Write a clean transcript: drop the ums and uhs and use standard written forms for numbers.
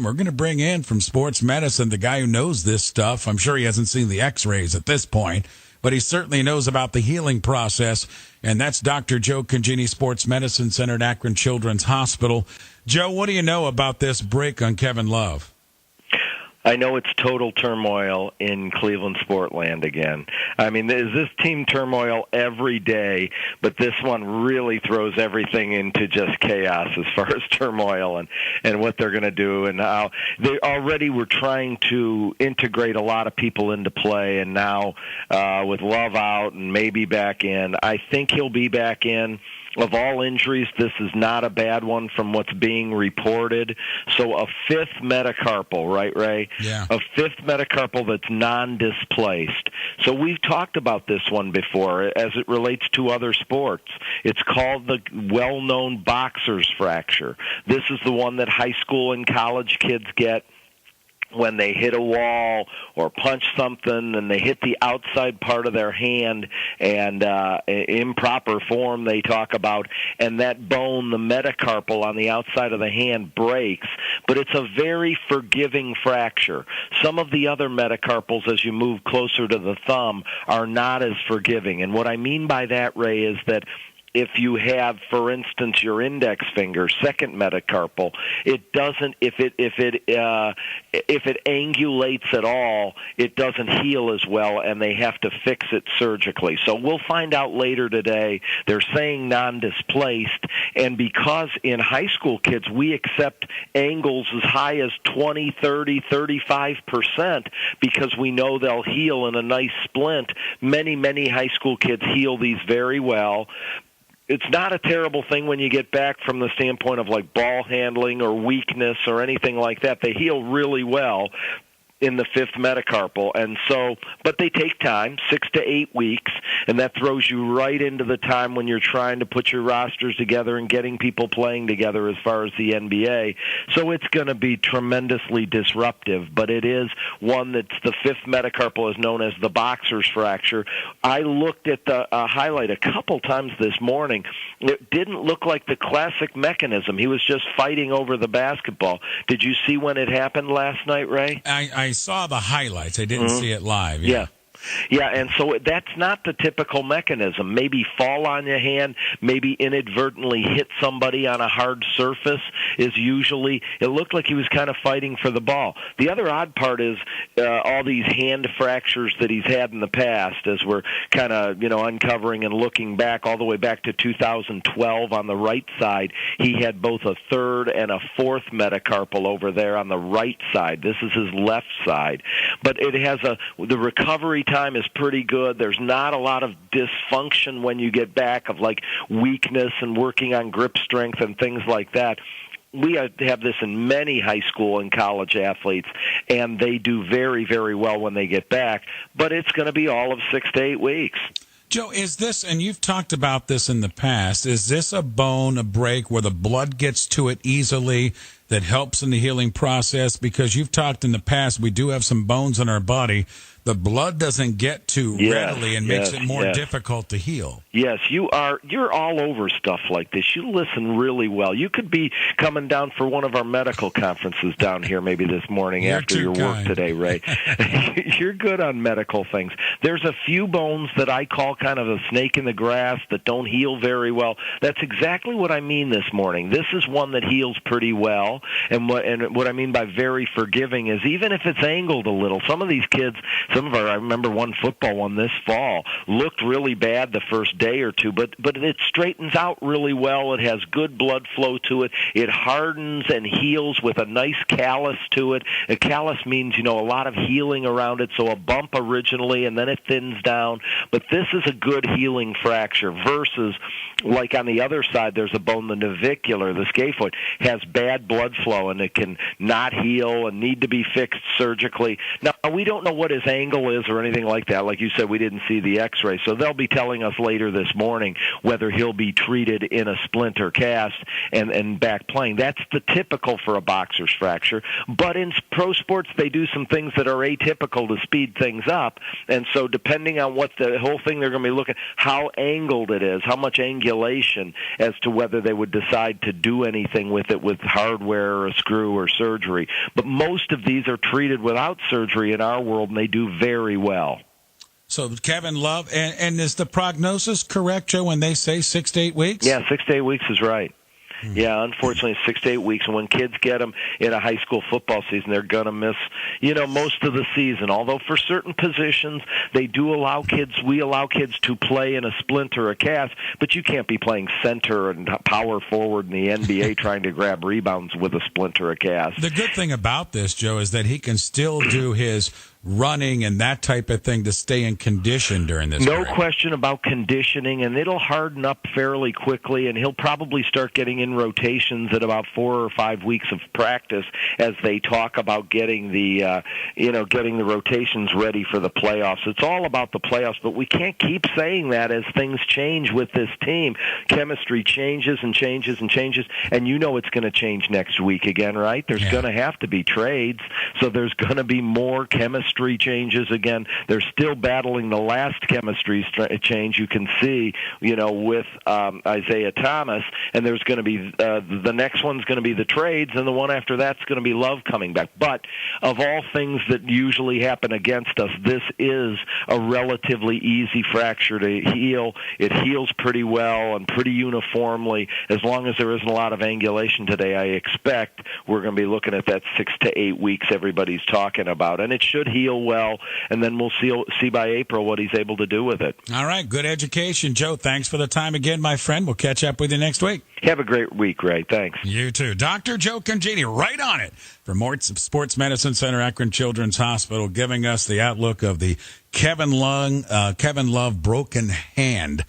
We're going to bring in from sports medicine the guy who knows this stuff. I'm sure he hasn't seen the x-rays at this point, but he certainly knows about the healing process, and that's Dr. Joe Congeni, Sports Medicine Center at Akron Children's Hospital. Joe, what do you know about this break on Kevin Love? I know it's total turmoil in Cleveland Sportland again. I mean, there's this team turmoil every day, but this one really throws everything into just chaos as far as turmoil and what they're going to do and how they already were trying to integrate a lot of people into play, and now with Love out and maybe back in, I think he'll be back in. Of all injuries, this is not a bad one from what's being reported. So a fifth metacarpal, right, Ray? Yeah. A fifth metacarpal that's non-displaced. So we've talked about this one before as it relates to other sports. It's called the well-known boxer's fracture. This is the one that high school and college kids get when they hit a wall or punch something and they hit the outside part of their hand and improper form they talk about, and that bone, the metacarpal on the outside of the hand, breaks. But it's a very forgiving fracture. Some of the other metacarpals, as you move closer to the thumb, are not as forgiving. And what I mean by that, Ray, is that if you have, for instance, your index finger, second metacarpal, it doesn't. If it angulates at all, it doesn't heal as well, and they have to fix it surgically. So we'll find out later today. They're saying non-displaced, and because in high school kids we accept angles as high as 20, 30, 35%, because we know they'll heal in a nice splint. Many high school kids heal these very well. It's not a terrible thing when you get back from the standpoint of like ball handling or weakness or anything like that. They heal really well in the fifth metacarpal, and so, but they take time, 6 to 8 weeks, and that throws you right into the time when you're trying to put your rosters together and getting people playing together as far as the NBA. So it's going to be tremendously disruptive, but it is one that's the fifth metacarpal is known as the boxer's fracture. I looked at the highlight a couple times this morning. It didn't look like the classic mechanism. He was just fighting over the basketball. Did you see when it happened last night, Ray? I saw the highlights. I didn't see it live. Yeah. Yeah, and so that's not the typical mechanism. Maybe fall on your hand, maybe inadvertently hit somebody on a hard surface is usually, it looked like he was kind of fighting for the ball. The other odd part is all these hand fractures that he's had in the past, as we're kind of, uncovering and looking back all the way back to 2012 on the right side. He had both a third and a fourth metacarpal over there on the right side. This is his left side. But it has the recovery time is pretty good. There's not a lot of dysfunction when you get back of like weakness and working on grip strength and things like that. We have this in many high school and college athletes, and they do very, very well when they get back, but it's going to be all of 6 to 8 weeks. Joe, is this, and you've talked about this in the past, is this a bone, a break where the blood gets to it easily that helps in the healing process? Because you've talked in the past, we do have some bones in our body. The blood doesn't get to readily and makes it more difficult to heal. Yes, you're all over stuff like this. You listen really well. You could be coming down for one of our medical conferences down here maybe this morning after your work today, Ray. You're good on medical things. There's a few bones that I call kind of a snake in the grass that don't heal very well. That's exactly what I mean this morning. This is one that heals pretty well, and what I mean by very forgiving is even if it's angled a little, some of these kids, I remember one football one this fall, looked really bad the first day or two, but it straightens out really well. It has good blood flow to it. It hardens and heals with a nice callus to it. A callus means, a lot of healing around it, so a bump originally, and then it thins down. But this is a good healing fracture versus, like on the other side, there's a bone, the navicular, the scaphoid, has bad blood flow, and it can not heal and need to be fixed surgically. Now, we don't know what his angle is or anything like that. Like you said, we didn't see the x-ray, so they'll be telling us later this morning whether he'll be treated in a splinter cast and back playing. That's the typical for a boxer's fracture, but in pro sports they do some things that are atypical to speed things up, and so depending on what the whole thing they're going to be looking, how angled it is, how much angulation, as to whether they would decide to do anything with it with hardware hardware or a screw or surgery. But most of these are treated without surgery in our world, and they do very well. So Kevin Love, and is the prognosis correct, Joe, when they say 6 to 8 weeks? Yeah, 6 to 8 weeks is right. Yeah, unfortunately, 6 to 8 weeks. And when kids get them in a high school football season, they're going to miss, most of the season. Although for certain positions, we allow kids to play in a splint or a cast, but you can't be playing center and power forward in the NBA trying to grab rebounds with a splint or a cast. The good thing about this, Joe, is that he can still do his running and that type of thing to stay in condition during this No break. question about conditioning, and it'll harden up fairly quickly, and he'll probably start getting in rotations at about 4 or 5 weeks of practice as they talk about getting the rotations ready for the playoffs. It's all about the playoffs, but we can't keep saying that as things change with this team. Chemistry changes and changes and changes, and it's going to change next week again, right? There's going to have to be trades, so there's going to be more chemistry changes again. They're still battling the last chemistry change you can see, with Isaiah Thomas, and there's going to be the next one's going to be the trades, and the one after that's going to be Love coming back. But of all things that usually happen against us, this is a relatively easy fracture to heal. It heals pretty well and pretty uniformly. As long as there isn't a lot of angulation today, I expect we're going to be looking at that 6 to 8 weeks everybody's talking about, and it should heal well, and then we'll see by April what he's able to do with it. All right, good education. Joe, thanks for the time again, my friend. We'll catch up with you next week. Have a great week, Ray. Thanks. You too. Dr. Joe Congeni, right on it from Sports Medicine Center, Akron Children's Hospital, giving us the outlook of the Kevin Love broken hand.